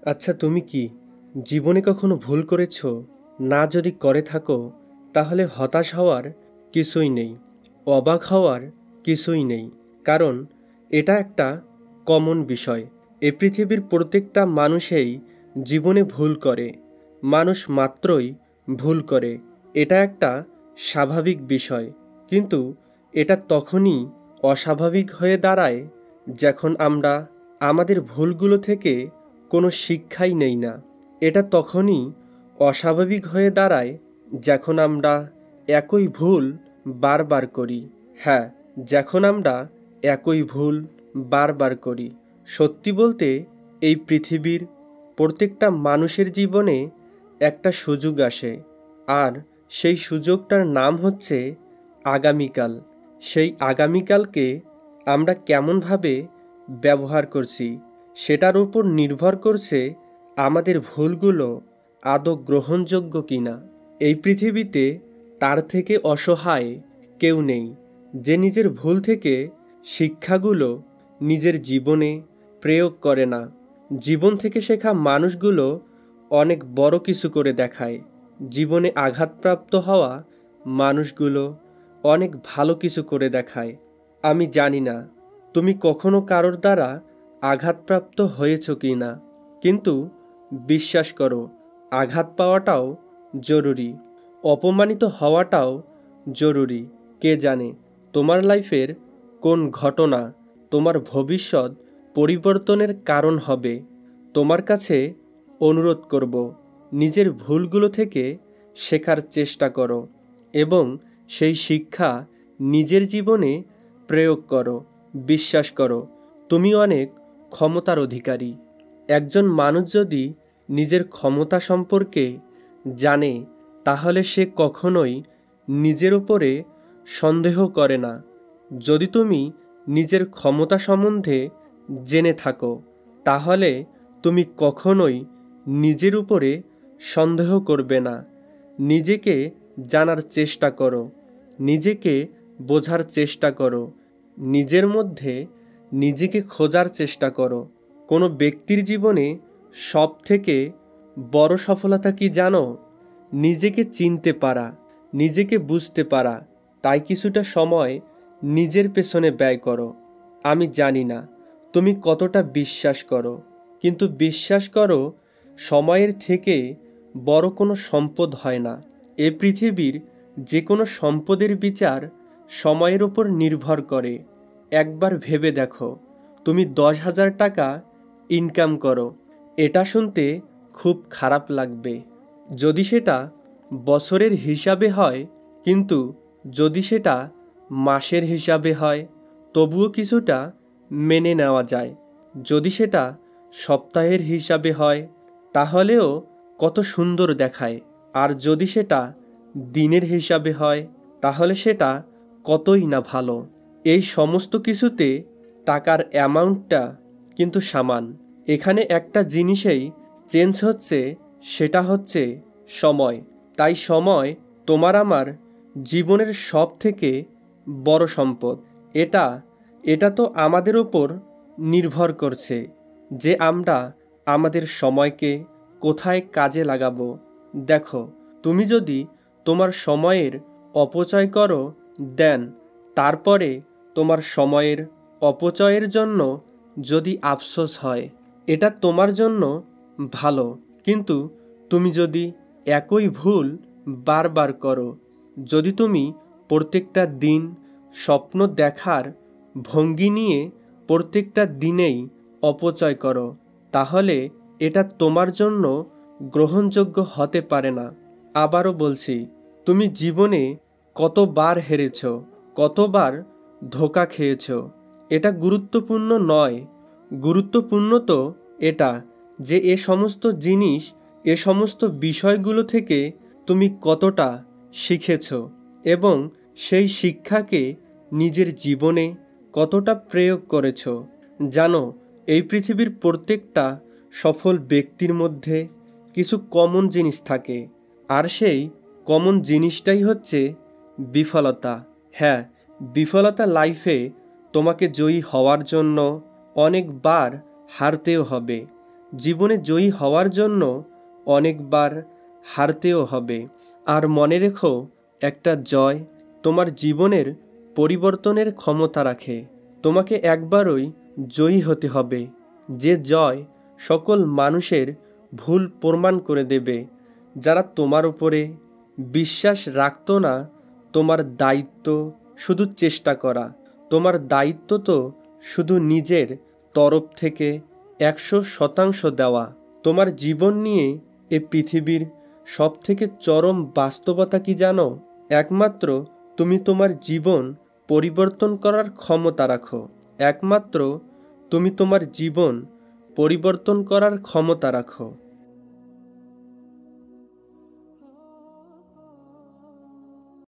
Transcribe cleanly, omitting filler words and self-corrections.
আচ্ছা, তুমি কি জীবনে কখনো ভুল করেছো? না, যদি করে থাকো তাহলে হতাশ হওয়ার কিছুই নেই, অবাক হওয়ার কিছুই নেই। কারণ এটা একটা কমন বিষয়। এ পৃথিবীর প্রত্যেকটা মানুষেই জীবনে ভুল করে। মানুষ মাত্রই ভুল করে, এটা একটা স্বাভাবিক বিষয়। কিন্তু এটা তখনই অস্বাভাবিক হয়ে দাঁড়ায় যখন আমরা আমাদের ভুলগুলো থেকে কোনো শিক্ষাই নেই না। এটা তখনই অস্বাভাবিক হয়ে দাঁড়ায় যখন আমরা একই ভুল বারবার করি। হ্যাঁ, যখন আমরা একই ভুল বারবার করি। সত্যি বলতে, এই পৃথিবীর প্রত্যেকটা মানুষের জীবনে একটা সুযোগ আসে, আর সেই সুযোগটার নাম হচ্ছে আগামীকাল। সেই আগামীকালকে আমরা কেমনভাবে ব্যবহার করছি সেটার উপর নির্ভর করছে আমাদের ভুলগুলো আদৌ গ্রহণযোগ্য কিনা। এই পৃথিবীতে তার থেকে অসহায় কেউ নেই যে নিজের ভুল থেকে শিক্ষাগুলো নিজের জীবনে প্রয়োগ করে না। জীবন থেকে শেখা মানুষগুলো অনেক বড় কিছু করে দেখায়। জীবনে আঘাতপ্রাপ্ত হওয়া মানুষগুলো অনেক ভালো কিছু করে দেখায়। আমি জানি না তুমি কখনো কারোর দ্বারা আঘাতপ্রাপ্ত হয়েছ কি না, কিন্তু বিশ্বাস করো, আঘাত পাওয়াটাও জরুরি, অপমানিত হওয়াটাও জরুরি। কে জানে তোমার লাইফের কোন ঘটনা তোমার ভবিষ্যৎ পরিবর্তনের কারণ হবে। তোমার কাছে অনুরোধ করব, নিজের ভুলগুলো থেকে শেখার চেষ্টা করো এবং সেই শিক্ষা নিজের জীবনে প্রয়োগ করো। বিশ্বাস করো, তুমি অনেক ক্ষমতার অধিকারী। একজন মানুষ যদি নিজের ক্ষমতা সম্পর্কে জানে তাহলে সে কখনোই নিজের উপরে সন্দেহ করে না। যদি তুমি নিজের ক্ষমতা সম্বন্ধে জেনে থাকো তাহলে তুমি কখনোই নিজের উপরে সন্দেহ করবে না। নিজেকে জানার চেষ্টা করো, নিজেকে বোঝার চেষ্টা করো, নিজের মধ্যে নিজেকে খোঁজার চেষ্টা করো। কোনো ব্যক্তির জীবনে সবথেকে বড় সফলতা কি জানো? নিজেকে চিনতে পারা, নিজেকে বুঝতে পারা। তাই কিছুটা সময় নিজের পেছনে ব্যয় করো। আমি জানি না তুমি কতটা বিশ্বাস করো, কিন্তু বিশ্বাস করো, সময়ের থেকে বড় কোনো সম্পদ হয় না। এ পৃথিবীর যে কোনো সম্পদের বিচার সময়ের উপর নির্ভর করে। একবার ভেবে দেখো, তুমি 10,000 টাকা ইনকাম করো। এটা শুনতে খুব খারাপ লাগবে যদি সেটা বছরের হিসাবে হয়, কিন্তু যদি সেটা মাসের হিসাবে হয় তবুও কিছুটা মেনে নেওয়া যায়। যদি সেটা সপ্তাহের হিসাবে হয় তাহলেও কত সুন্দর দেখায়। আর যদি সেটা দিনের হিসাবে হয় তাহলে সেটা কতই না ভালো। এই সমস্ত কিছুতে টাকার অ্যামাউন্টটা কিন্তু সমান। এখানে একটা জিনিসেই চেঞ্জ হচ্ছে, সেটা হচ্ছে সময়। তাই সময় তোমার আমার জীবনের সব থেকে বড় সম্পদ। এটা এটা তো আমাদের ওপর নির্ভর করছে যে আমরা আমাদের সময়কে কোথায় কাজে লাগাবো। দেখো, তুমি যদি তোমার সময়ের অপচয় করো, দেন তারপরে তোমার সময়ের অপচয়ের জন্য যদি আফসোস হয়, এটা তোমার জন্য ভালো। কিন্তু তুমি যদি একই ভুল বারবার করো, যদি তুমি প্রত্যেকটা দিন স্বপ্ন দেখার ভঙ্গি নিয়ে প্রত্যেকটা দিনেই অপচয় করো, তাহলে এটা তোমার জন্য গ্রহণযোগ্য হতে পারে না। আবারও বলছি, তুমি জীবনে কতবার হেরেছ, কতবার ধোঁকা খেয়েছ, এটা গুরুত্বপূর্ণ নয়। গুরুত্বপূর্ণ তো এটা যে এ সমস্ত জিনিস, এ সমস্ত বিষয়গুলো থেকে তুমি কতটা শিখেছ এবং সেই শিক্ষাকে নিজের জীবনে কতটা প্রয়োগ করেছ। জানো, এই পৃথিবীর প্রত্যেকটা সফল ব্যক্তির মধ্যে কিছু কমন জিনিস থাকে, আর সেই কমন জিনিসটাই হচ্ছে বিফলতা। হ্যাঁ, বিফলতা লাইফে তোমাকে জয়ী হওয়ার জন্য অনেকবার হারতেও হবে। জীবনে জয়ী হওয়ার জন্য অনেকবার হারতেও হবে। আর মনে রেখো, একটা জয় তোমার জীবনের পরিবর্তনের ক্ষমতা রাখে। তোমাকে একবারই জয়ী হতে হবে, যে জয় সকল মানুষের ভুল প্রমাণ করে দেবে। যারা তোমার উপরে বিশ্বাস রাখতো না, তোমার দায়িত্ব শুধু চেষ্টা করা। তোমার দায়িত্ব তো শুধু নিজের তরফ থেকে 100% দেওয়া। তোমার জীবন নিয়ে এ পৃথিবীর সবথেকে চরম বাস্তবতা কি জানো? একমাত্র তুমি তোমার জীবন পরিবর্তন করার ক্ষমতা রাখো। একমাত্র তুমি তোমার জীবন পরিবর্তন করার ক্ষমতা রাখো।